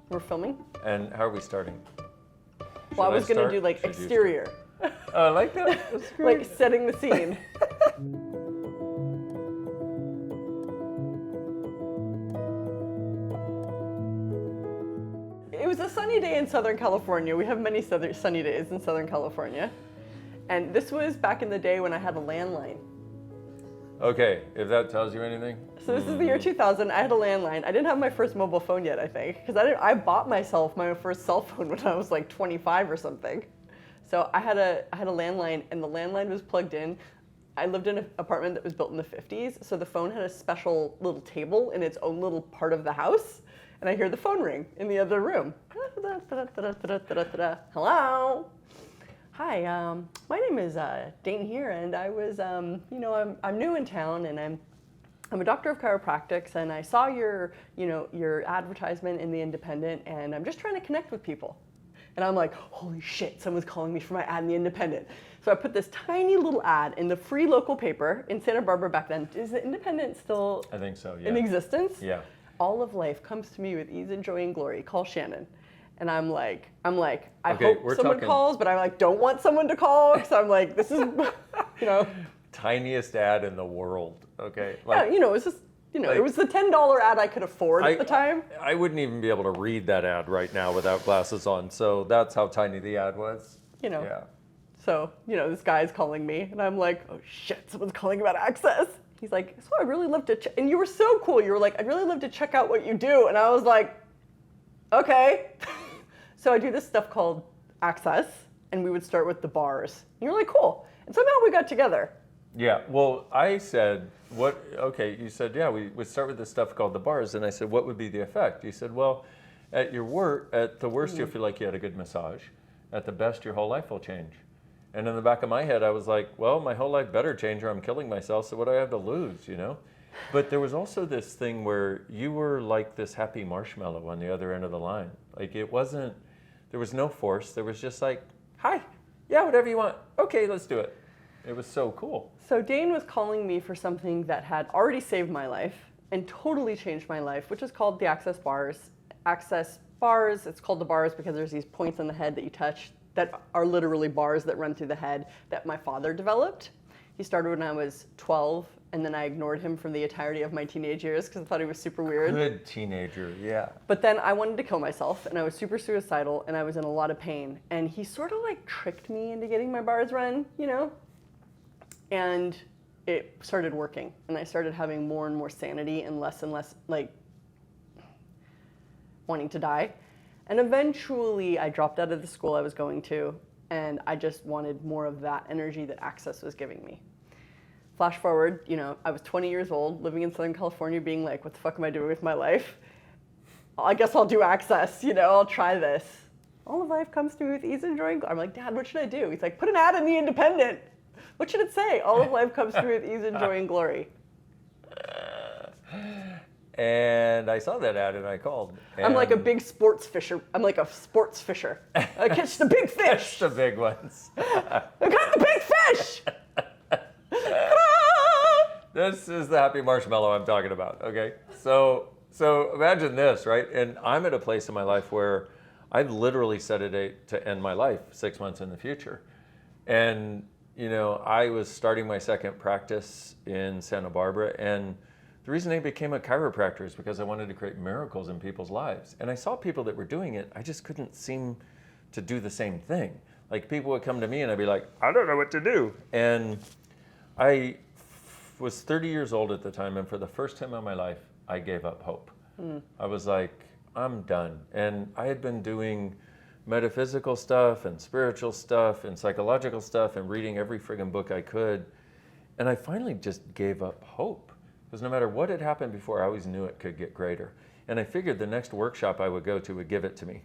We're filming? And how are we starting? Well, I was going to do like Should you exterior, I like that. That's great. like setting the scene. It was a sunny day in Southern California. We have many sunny days in Southern California. And this was back in the day when I had a landline. Okay, if that tells you anything. So this is the year 2000. I had a landline. I didn't have my first mobile phone yet, I think, because I bought myself my first cell phone when I was like 25 or something. So I had a landline, and the landline was plugged in. I lived in an apartment that was built in the 50s, so the phone had a special little table in its own little part of the house, and I hear the phone ring in the other room. Hello. Hi, my name is Dane here, and I was, I'm new in town, and I'm a doctor of chiropractics, and I saw your advertisement in the Independent, and I'm just trying to connect with people. And I'm like, holy shit, someone's calling me for my ad in the Independent. So I put this tiny little ad in the free local paper in Santa Barbara back then. Is the Independent still I think so, yeah. in existence? Yeah. All of life comes to me with ease and joy and glory. Call Shannon. And I'm like, I Okay, hope we're someone talking- calls, but I like don't want someone to call because I'm like, this is, Tiniest ad in the world, okay? yeah, it's just, it was the $10 ad I could afford at the time. I wouldn't even be able to read that ad right now without glasses on, so that's how tiny the ad was. Yeah. So, this guy's calling me, and I'm like, oh shit, someone's calling about Access. He's like, so I'd really love to, and you were so cool. You were like, I'd really love to check out what you do. And I was like, okay. So I do this stuff called Access, and we would start with the bars. And you're like, cool. And somehow we got together. Yeah, well, I said, you said, yeah, we would start with this stuff called the bars, and I said, what would be the effect? You said, well, at the worst, you'll feel like you had a good massage. At the best, your whole life will change. And in the back of my head, I was like, well, my whole life better change or I'm killing myself, so what do I have to lose, But there was also this thing where you were like this happy marshmallow on the other end of the line. Like there was no force. There was just like, hi, yeah, whatever you want. Okay, let's do it. It was so cool. So Dane was calling me for something that had already saved my life and totally changed my life, which is called the Access Bars. Access Bars, it's called the bars because there's these points on the head that you touch that are literally bars that run through the head that my father developed. He started when I was 12, and then I ignored him for the entirety of my teenage years because I thought he was super weird. Good teenager, yeah. But then I wanted to kill myself, and I was super suicidal, and I was in a lot of pain. And he sort of like tricked me into getting my bars run, And it started working, and I started having more and more sanity and less like wanting to die. And eventually I dropped out of the school I was going to, and I just wanted more of that energy that Access was giving me. Flash forward, I was 20 years old, living in Southern California, being like, what the fuck am I doing with my life? I guess I'll do Access, I'll try this. All of life comes to me with ease and joy. I'm like, Dad, what should I do? He's like, put an ad in the Independent. What should it say? All of life comes to me with ease and joy and glory. And I saw that ad and I called. I'm like a big sports fisher. I'm like a sports fisher. I catch the big fish. The big ones. I got the big fish. This is the happy marshmallow I'm talking about, okay? So imagine this, right? And I'm at a place in my life where I've literally set a date to end my life 6 months in the future. And, I was starting my second practice in Santa Barbara, and the reason I became a chiropractor is because I wanted to create miracles in people's lives. And I saw people that were doing it, I just couldn't seem to do the same thing. Like people would come to me and I'd be like, I don't know what to do. And I was 30 years old at the time, and for the first time in my life, I gave up hope. I was like, I'm done. And I had been doing metaphysical stuff and spiritual stuff and psychological stuff and reading every friggin' book I could. And I finally just gave up hope. Because no matter what had happened before, I always knew it could get greater. And I figured the next workshop I would go to would give it to me.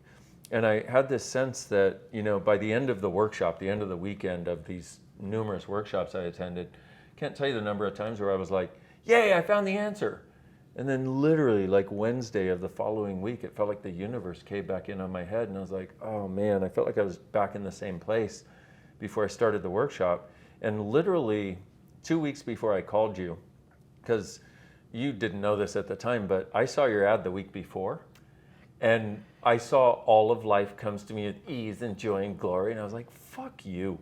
And I had this sense that, by the end of the workshop, the end of the weekend of these numerous workshops I attended, can't tell you the number of times where I was like, yay, I found the answer. And then literally like Wednesday of the following week, it felt like the universe caved back in on my head. And I was like, oh man, I felt like I was back in the same place before I started the workshop. And literally 2 weeks before I called you, because you didn't know this at the time, but I saw your ad the week before. And I saw all of life comes to me with ease and joy and glory. And I was like, fuck you.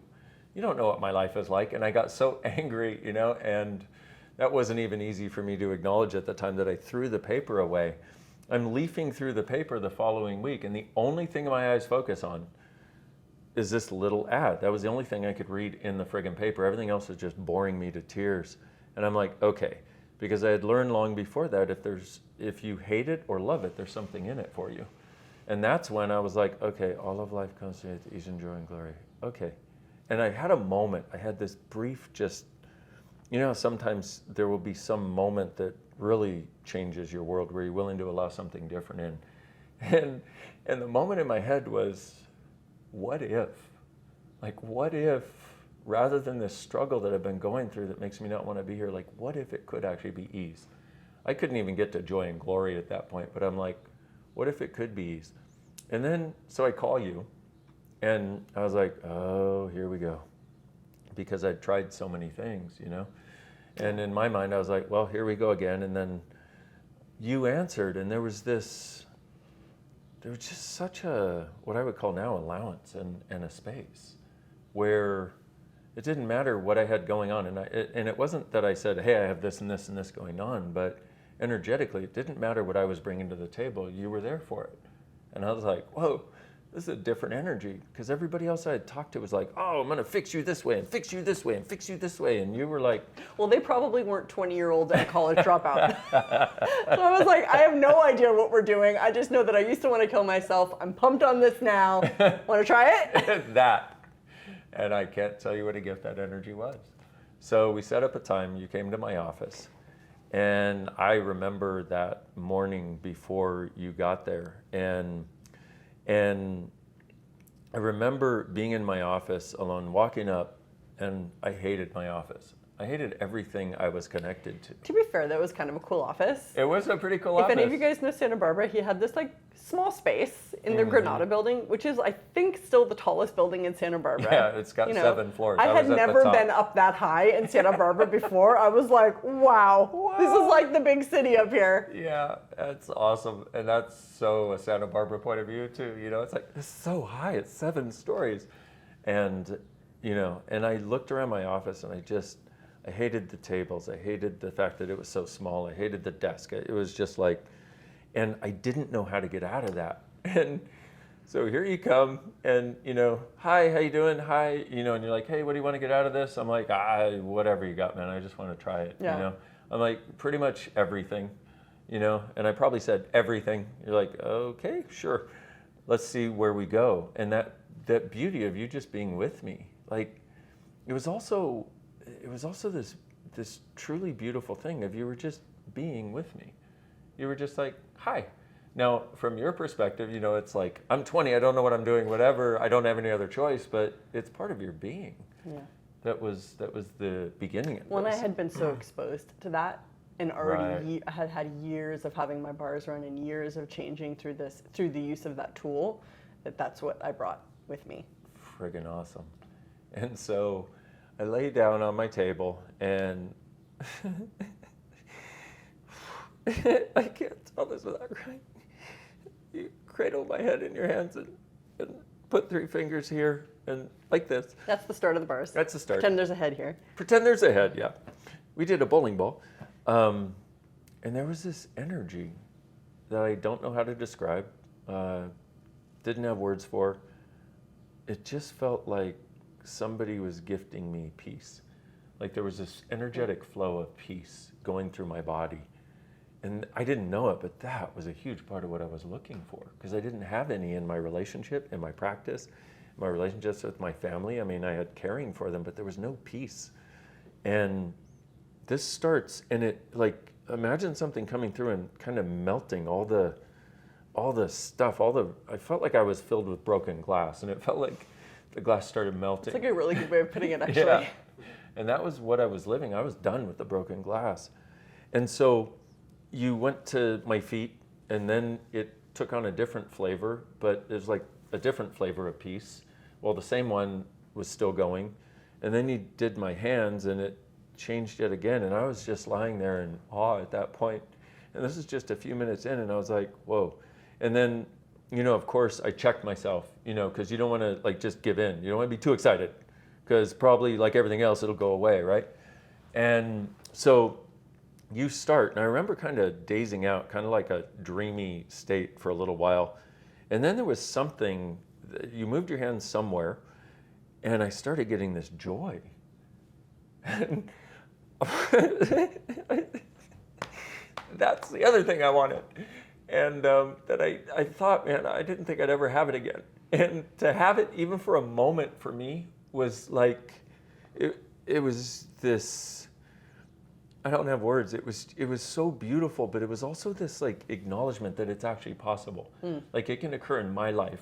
You don't know what my life is like. And I got so angry, you know, and that wasn't even easy for me to acknowledge at the time that I threw the paper away. I'm leafing through the paper the following week, and the only thing my eyes focus on is this little ad. That was the only thing I could read in the friggin' paper. Everything else was just boring me to tears. And I'm like, okay, because I had learned long before that if you hate it or love it, there's something in it for you. And that's when I was like, okay, all of life comes to me with ease and joy and glory. Okay. And I had a moment, I had this brief just, you know, sometimes there will be some moment that really changes your world where you're willing to allow something different in. And the moment in my head was, what if? Like, what if, rather than this struggle that I've been going through that makes me not want to be here, like, what if it could actually be ease? I couldn't even get to joy and glory at that point, but I'm like, what if it could be ease? And then, so I call you, and I was like, oh, here we go. Because I'd tried so many things, you know? And in my mind, I was like, well, here we go again. And then you answered, and there was just such a, what I would call now, allowance and a space where it didn't matter what I had going on. And it wasn't that I said, hey, I have this and this and this going on, but energetically, it didn't matter what I was bringing to the table. You were there for it. And I was like, whoa, this is a different energy. Because everybody else I had talked to was like, oh, I'm going to fix you this way and fix you this way and fix you this way. And you were like, well, they probably weren't 20-year-olds and a college dropout. So I was like, I have no idea what we're doing. I just know that I used to want to kill myself. I'm pumped on this now. Want to try it? That. And I can't tell you what a gift that energy was. So we set up a time. You came to my office. And I remember that morning before you got there. And I remember being in my office alone, walking up, and I hated my office. I hated everything I was connected to. To be fair, that was kind of a cool office. It was a pretty cool office. If any of you guys know Santa Barbara, he had this like small space in their Granada building, which is I think still the tallest building in Santa Barbara. Yeah, it's got 7 floors. I had never been up that high in Santa Barbara before. I was like, wow, this is like the big city up here. Yeah, that's awesome. And that's so a Santa Barbara point of view too. You know, it's like, it's so high, it's 7 stories. And, you know, and I looked around my office and I hated the tables. I hated the fact that it was so small. I hated the desk. It was just like, and I didn't know how to get out of that. And so here you come and, you know, hi, how you doing? Hi, you know, and you're like, hey, what do you want to get out of this? I'm like, whatever you got, man. I just want to try it, yeah. You know? I'm like, pretty much everything, you know? And I probably said everything. You're like, okay, sure. Let's see where we go. And that beauty of you just being with me, like, it was also this truly beautiful thing of you were just being with me. You were just like, hi. Now, from your perspective, you know, it's like, I'm 20, I don't know what I'm doing, whatever, I don't have any other choice, but it's part of your being. Yeah. That was the beginning of When I this. had been so exposed to that, and already I had had years of having my bars run and years of changing through the use of that tool, that's what I brought with me. Friggin' awesome. And so I lay down on my table and I can't tell this without crying. You cradle my head in your hands and put 3 fingers here and like this. That's the start of the bars. That's the start. Pretend there's a head here. Pretend there's a head, yeah. We did a bowling ball. And there was this energy that I don't know how to describe, didn't have words for. It just felt like somebody was gifting me peace. Like there was this energetic flow of peace going through my body. And I didn't know it, but that was a huge part of what I was looking for because I didn't have any in my relationship, in my practice, my relationships with my family. I mean, I had caring for them, but there was no peace. And this starts, and it like, imagine something coming through and kind of melting all the stuff, I felt like I was filled with broken glass, and it felt like the glass started melting. It's like a really good way of putting it, actually. Yeah. And that was what I was living. I was done with the broken glass. And so you went to my feet, and then it took on a different flavor, but it was like a different flavor of peace. Well, the same one was still going. And then you did my hands, and it changed yet again. And I was just lying there in awe at that point. And this is just a few minutes in, and I was like, whoa. And then, of course, I checked myself, because you don't want to like just give in. You don't want to be too excited, because probably like everything else, it'll go away, right? And so you start, and I remember kind of dazing out, kind of like a dreamy state for a little while. And then there was something, you moved your hands somewhere, and I started getting this joy. And that's the other thing I wanted. And that I thought, man, I didn't think I'd ever have it again. And to have it even for a moment for me was like, it was this, I don't have words. It was so beautiful, but it was also this like acknowledgement that it's actually possible. Like it can occur in my life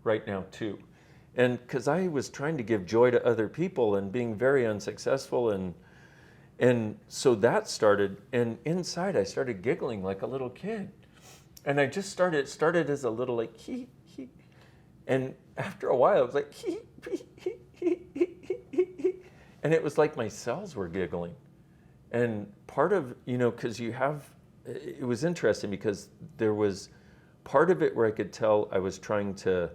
right now too. And because I was trying to give joy to other people and being very unsuccessful, and so that started, and inside I started giggling like a little kid. And I just started as a little like hee hee. And after a while I was like hee hee hee hee hee hee. And it was like my cells were giggling. And part of, because it was interesting because there was part of it where I could tell I was trying to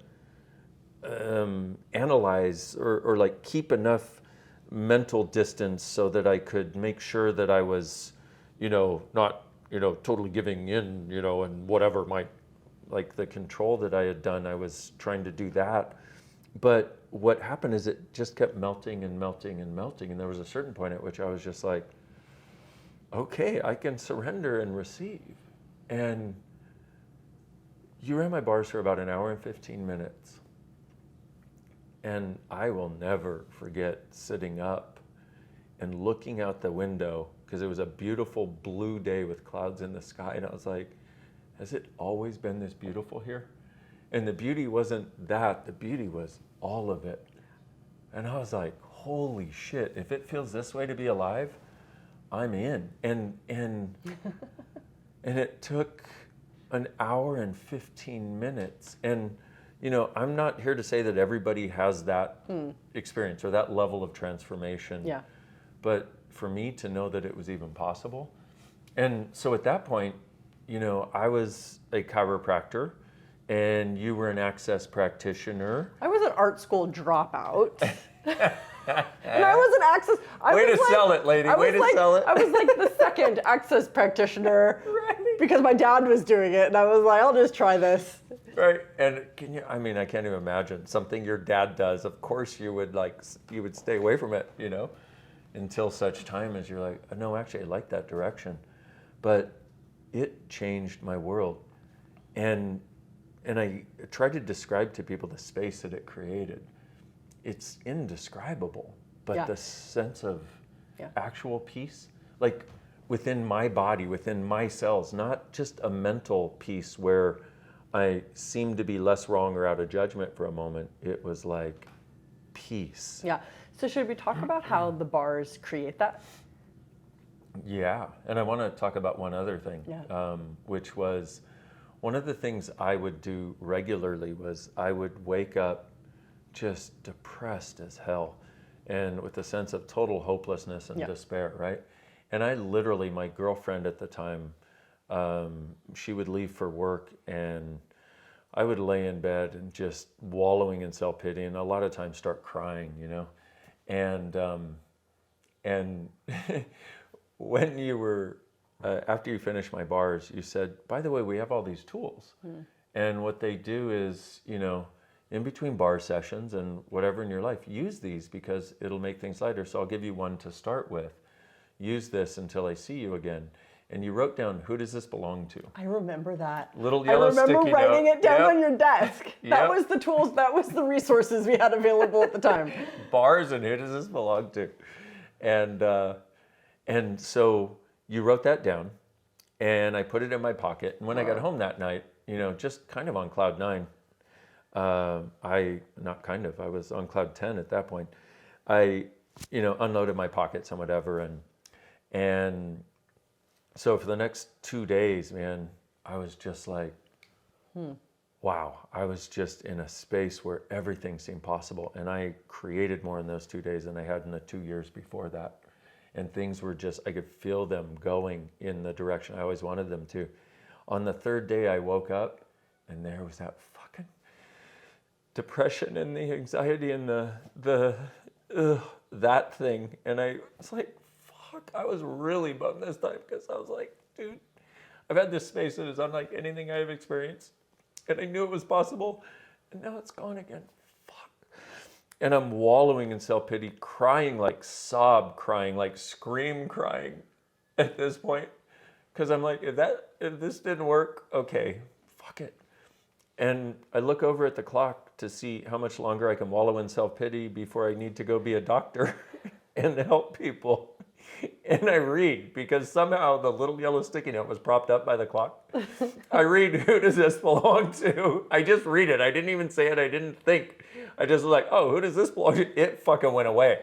analyze or like keep enough mental distance so that I could make sure that I was, not, totally giving in, and whatever like the control that I had done, I was trying to do that. But what happened is it just kept melting and melting and melting. And there was a certain point at which I was just like, okay, I can surrender and receive. And you ran my bars for about an hour and 15 minutes. And I will never forget sitting up and looking out the window, because it was a beautiful blue day with clouds in the sky. And I was like, has it always been this beautiful here? And the beauty wasn't that, the beauty was all of it. And I was like, holy shit, if it feels this way to be alive, I'm in. And and it took an hour and 15 minutes. And I'm not here to say that everybody has that experience or that level of transformation. Yeah. But for me to know that it was even possible. And so at that point, I was a chiropractor and you were an access practitioner. I was an art school dropout. And I was an access. Way to sell it, lady. Way to sell it. I was like the second access practitioner because my dad was doing it, and I was like, I'll just try this. Right. And I can't even imagine something your dad does. Of course you would stay away from it, until such time as you're like, no, actually I like that direction. But it changed my world. And I tried to describe to people the space that it created. It's indescribable, but the sense of actual peace, like within my body, within my cells, not just a mental peace where I seemed to be less wrong or out of judgment for a moment. It was like peace. Yeah. So should we talk about how the bars create that? Yeah. And I want to talk about one other thing, which was one of the things I would do regularly was I would wake up just depressed as hell and with a sense of total hopelessness and despair, right? And I literally, my girlfriend at the time, she would leave for work and I would lay in bed and just wallowing in self-pity and a lot of times start crying, And when you were, after you finished my bars, you said, by the way, we have all these tools. And what they do is, in between bar sessions and whatever in your life, use these because it'll make things lighter. So I'll give you one to start with. Use this until I see you again. And you wrote down, who does this belong to? I remember that. Little yellow sticky note. I remember writing it down on your desk. That was the tools, that was the resources we had available at the time. Bars and who does this belong to? And so you wrote that down and I put it in my pocket. And when I got home that night, just kind of on cloud 9, I was on cloud 10 at that point. I, unloaded my pockets and whatever. And so for the next 2 days, man, I was just like, wow, I was just in a space where everything seemed possible. And I created more in those 2 days than I had in the 2 years before that. And things were just, I could feel them going in the direction I always wanted them to. On the third day I woke up and there was that fucking depression and the anxiety and that thing. And I was like, fuck, I was really bummed this time because I was like, dude, I've had this space that is unlike anything I've experienced. And I knew it was possible. And now it's gone again. Fuck. And I'm wallowing in self-pity, crying like sob crying, like scream crying at this point. Because I'm like, if this didn't work, okay, fuck it. And I look over at the clock to see how much longer I can wallow in self-pity before I need to go be a doctor and help people. And I read, because somehow the little yellow sticky note was propped up by the clock. I read, who does this belong to? I just read it. I didn't even say it. I didn't think. I just was like, oh, who does this belong to? It fucking went away.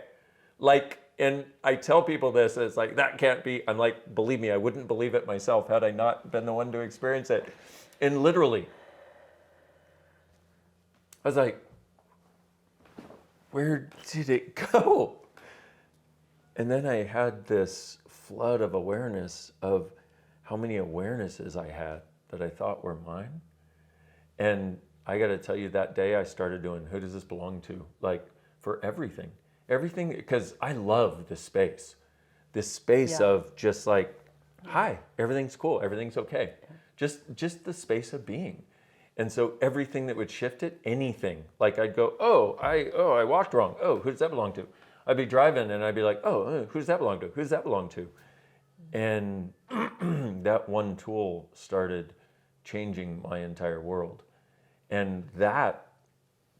Like, and I tell people this, it's like, that can't be. I'm like, believe me, I wouldn't believe it myself had I not been the one to experience it. And literally, I was like, where did it go? And then I had this flood of awareness of how many awarenesses I had that I thought were mine. And I got to tell you, that day I started doing, who does this belong to? Like, for everything. Everything, because I love this space. This space of just like, hi, everything's cool, everything's okay. Just the space of being. And so everything that would shift it, anything, like I'd go, I walked wrong. Oh, who does that belong to? I'd be driving and I'd be like, who does that belong to? Who does that belong to? And that one tool started changing my entire world. And that,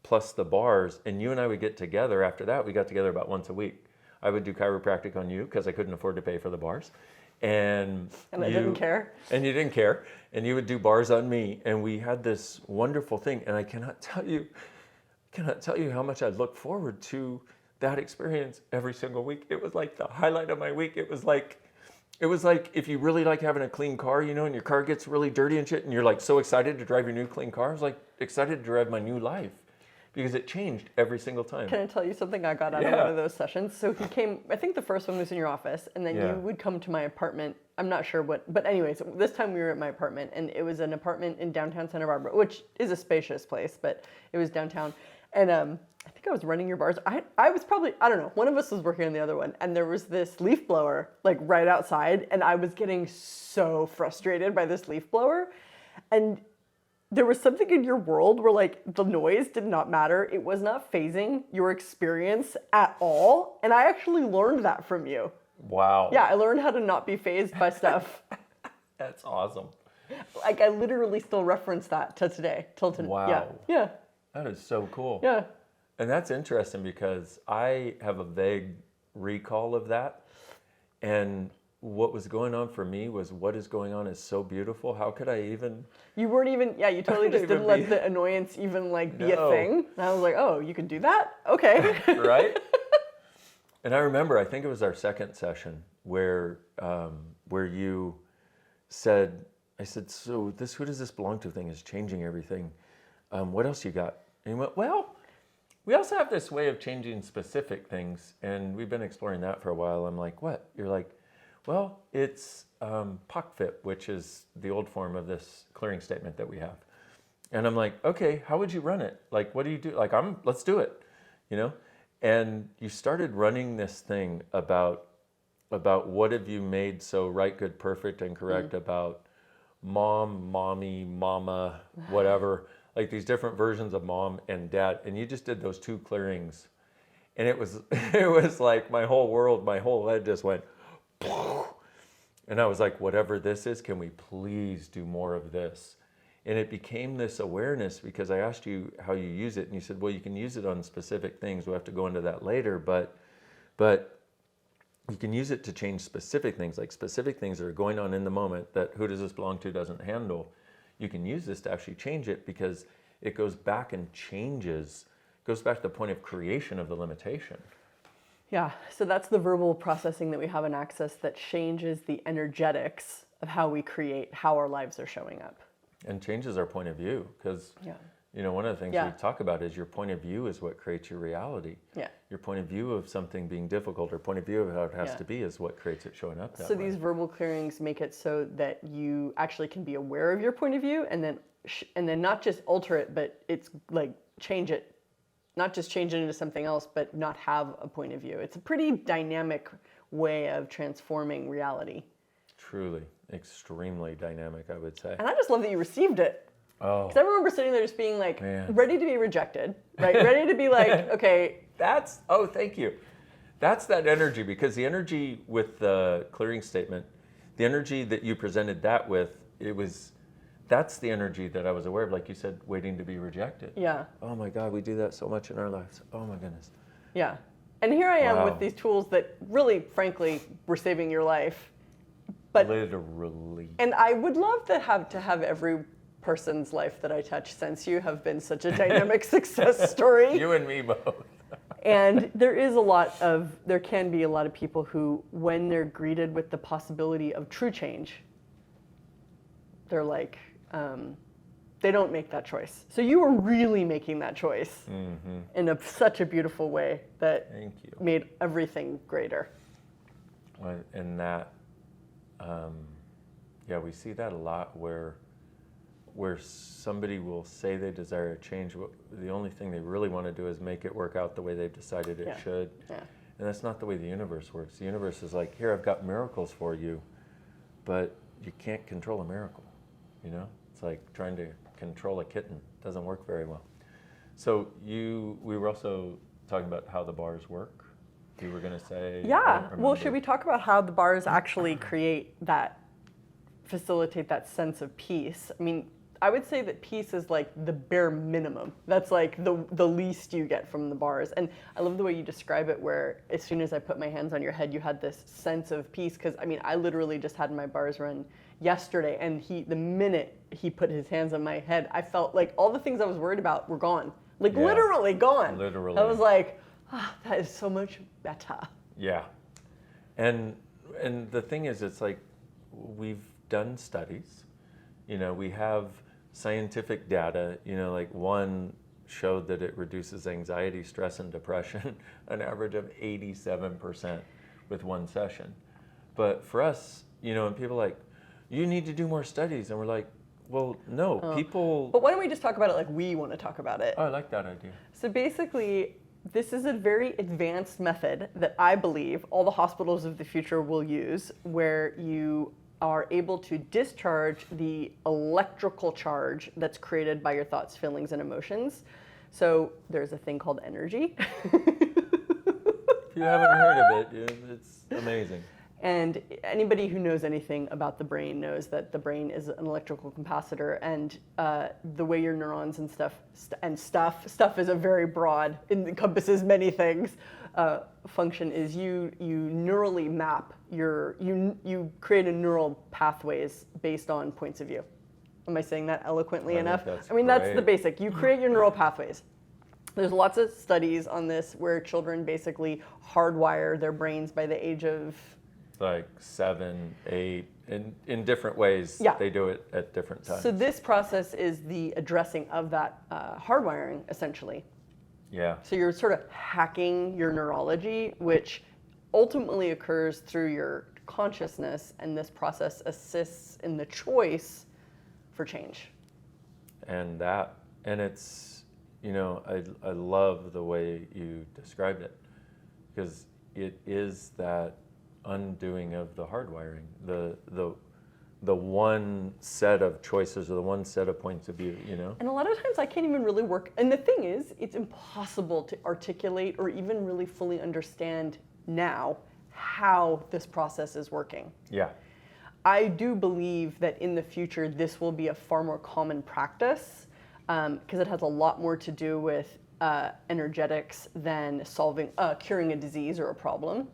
plus the bars, and you and I would get together after that. We got together about once a week. I would do chiropractic on you because I couldn't afford to pay for the bars. And I didn't care. And you didn't care. And you would do bars on me. And we had this wonderful thing. And I cannot tell you how much I look forward to that experience every single week. It was like the highlight of my week. It was like if you really like having a clean car, you know, and your car gets really dirty and shit, and you're like so excited to drive your new clean car. I was like excited to drive my new life because it changed every single time. Can I tell you something I got out of one of those sessions? So he came, I think the first one was in your office, and then you would come to my apartment. I'm not sure what, but anyways, this time we were at my apartment, and it was an apartment in downtown Santa Barbara, which is a spacious place, but it was downtown. And I think I was running your bars. I was probably, I don't know, one of us was working on the other one, and there was this leaf blower like right outside, and I was getting so frustrated by this leaf blower. And there was something in your world where like the noise did not matter. It was not phasing your experience at all. And I actually learned that from you. Wow. Yeah, I learned how to not be phased by stuff. That's awesome. Like I literally still reference that to today, till today. Wow. Yeah. That is so cool. Yeah. And that's interesting because I have a vague recall of that. And what was going on for me was what is going on is so beautiful. How could I even? You weren't even, you totally just didn't let the annoyance even like be a thing. And I was like, oh, you can do that? Okay. Right? And I remember, I think it was our second session where you said, I said, so this who does this belong to thing is changing everything. What else you got? And you went, well, we also have this way of changing specific things. And we've been exploring that for a while. I'm like, what? You're like, well, it's POCFIT, which is the old form of this clearing statement that we have. And I'm like, okay, how would you run it? Like, what do you do? Like, let's do it, you know? And you started running this thing about what have you made so right, good, perfect, and correct about mom, mommy, mama, whatever, like these different versions of mom and dad. And you just did those two clearings. And it was like my whole world, my whole head just went, and I was like, whatever this is, can we please do more of this? And it became this awareness because I asked you how you use it, and you said, well, you can use it on specific things. We'll have to go into that later, but you can use it to change specific things, like specific things that are going on in the moment that who does this belong to doesn't handle. You can use this to actually change it because it goes back and changes, goes back to the point of creation of the limitation. Yeah, so that's the verbal processing that we have in Access that changes the energetics of how we create how our lives are showing up. And changes our point of view because You know, one of the things Yeah. we talk about is your point of view is what creates your reality. Yeah. Your point of view of something being difficult or point of view of how it has Yeah. to be is what creates it showing up that So way. these verbal clearings make it so that you actually can be aware of your point of view, and then not just alter it, but it's like change it, not just change it into something else, but not have a point of view. It's a pretty dynamic way of transforming reality. Truly, extremely dynamic, I would say. And I just love that you received it. Oh, Because I remember sitting there just being like, Man. ready to be rejected, right? Ready to be like, okay, thank you. That's that energy, because the energy with the clearing statement, the energy that you presented that with, that's the energy that I was aware of, like you said, waiting to be rejected. yeah, Oh my God, we do that so much in our lives. Oh my goodness. yeah. And here I am Wow. with these tools that really, frankly, were saving your life. But Literally. and I would love to have every person's life that I touch since you have been such a dynamic success story. You and me both. And there can be a lot of people who, when they're greeted with the possibility of true change, they're like, they don't make that choice. So you were really making that choice in such a beautiful way that Thank you. made everything greater. And that, we see that a lot where somebody will say they desire a change. The only thing they really want to do is make it work out the way they've decided it should. Yeah. And that's not the way the universe works. The universe is like, here, I've got miracles for you, but you can't control a miracle, you know? It's like trying to control a kitten. It doesn't work very well. So we were also talking about how the bars work. You were going to say? Yeah. Well, should we talk about how the bars actually facilitate that sense of peace? I mean, I would say that peace is like the bare minimum. That's like the least you get from the bars. And I love the way you describe it, where as soon as I put my hands on your head, you had this sense of peace. Because I mean, I literally just had my bars run yesterday, and the minute he put his hands on my head, I felt like all the things I was worried about were gone. Like literally gone. Literally. I was like, that is so much better. Yeah. And the thing is, it's like we've done studies. You know, we have scientific data. You know, like one showed that it reduces anxiety, stress, and depression an average of 87% with one session. But for us, you know, and people are like, you need to do more studies. And we're like, well, no, people... But why don't we just talk about it like we want to talk about it? Oh, I like that idea. So basically, this is a very advanced method that I believe all the hospitals of the future will use, where you are able to discharge the electrical charge that's created by your thoughts, feelings, and emotions. So there's a thing called energy. If you haven't heard of it, it's amazing. And anybody who knows anything about the brain knows that the brain is an electrical capacitor, and the way your neurons and stuff is a very broad, encompasses many things. Function is you neurally map you create a neural pathways based on points of view. Am I saying that eloquently enough? That's I mean, that's great. the basic. You create your neural pathways. There's lots of studies on this where children basically hardwire their brains by the age of Like 7, 8, in different ways. Yeah. They do it at different times. So this process is the addressing of that hardwiring, essentially. Yeah. So you're sort of hacking your neurology, which ultimately occurs through your consciousness, and this process assists in the choice for change. And it's, you know, I love the way you described it, because it is that undoing of the hardwiring, the one set of choices or the one set of points of view, you know? And a lot of times I can't even really work. And the thing is, it's impossible to articulate or even really fully understand now how this process is working. Yeah. I do believe that in the future, this will be a far more common practice, because it has a lot more to do with energetics than curing a disease or a problem.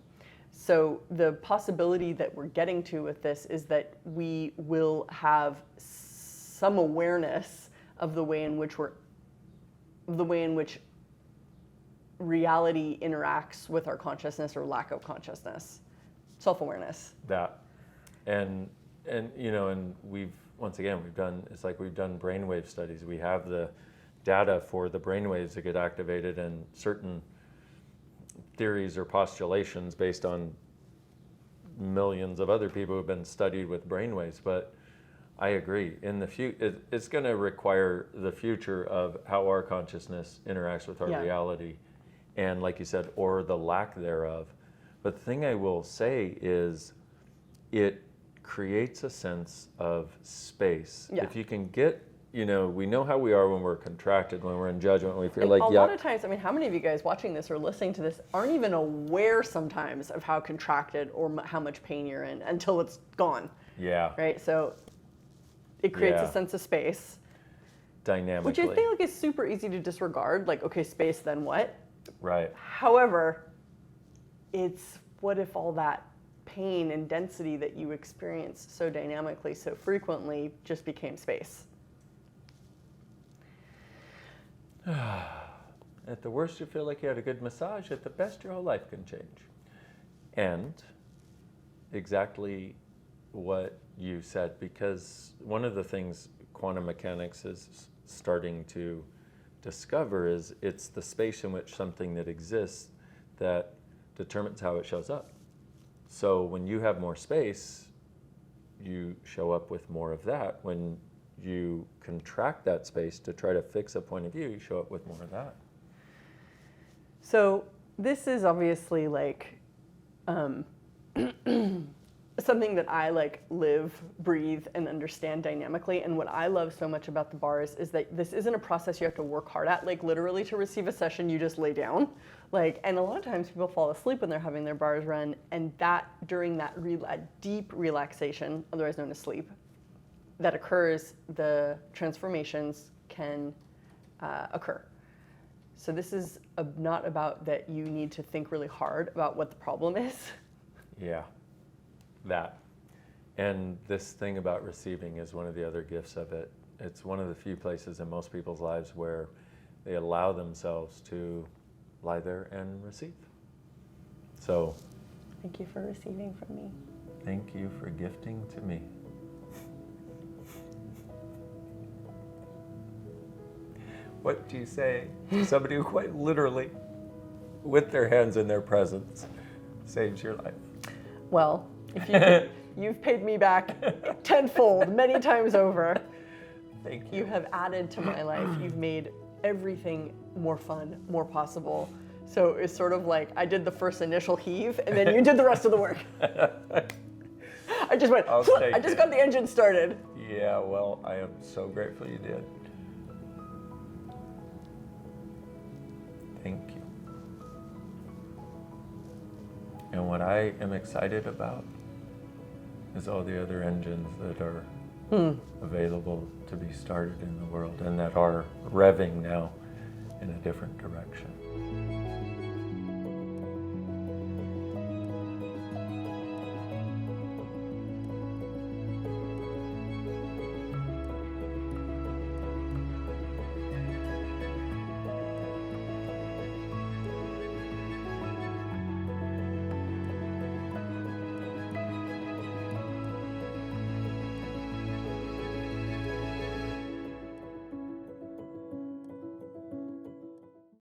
So the possibility that we're getting to with this is that we will have some awareness of the way in which reality interacts with our consciousness or lack of consciousness, self-awareness. That, and you know, and we've done brainwave studies. We have the data for the brainwaves that get activated and certain theories or postulations based on millions of other people who've been studied with brainwaves. But I agree. In the it's going to require the future of how our consciousness interacts with our reality, and like you said, or the lack thereof. But the thing I will say is, it creates a sense of space. Yeah. If you can get, we know how we are when we're contracted, when we're in judgment, when we feel And like a lot of times, I mean, how many of you guys watching this or listening to this aren't even aware sometimes of how contracted or how much pain you're in until it's gone, yeah, right? So it creates Yeah. a sense of space, dynamically, which I feel like is super easy to disregard. Like, okay, space, then what? right. However, it's what if all that pain and density that you experience so dynamically, so frequently, just became space? At the worst, you feel like you had a good massage. At the best, your whole life can change. And exactly what you said, because one of the things quantum mechanics is starting to discover is it's the space in which something that exists that determines how it shows up. So when you have more space, you show up with more of that. When you contract that space to try to fix a point of view, you show up with more of that. So this is obviously like something that I like live, breathe, and understand dynamically. And what I love so much about the bars is that this isn't a process you have to work hard at. Like literally to receive a session, you just lay down. Like, and a lot of times people fall asleep when they're having their bars run, and that during that deep relaxation, otherwise known as sleep, that occurs, the transformations can occur. So this is not about that you need to think really hard about what the problem is. Yeah, that. And this thing about receiving is one of the other gifts of it. It's one of the few places in most people's lives where they allow themselves to lie there and receive. So, Thank you for receiving from me. thank you for gifting to me. What do you say to somebody who quite literally, with their hands in their presence, saves your life? Well, if you've paid me back tenfold, many times over. Thank you. You have added to my life. You've made everything more fun, more possible. So it's sort of like I did the first initial heave, and then you did the rest of the work. I just went, I just got the engine started. Yeah, well, I am so grateful you did. Thank you. And what I am excited about is all the other engines that are available to be started in the world and that are revving now in a different direction.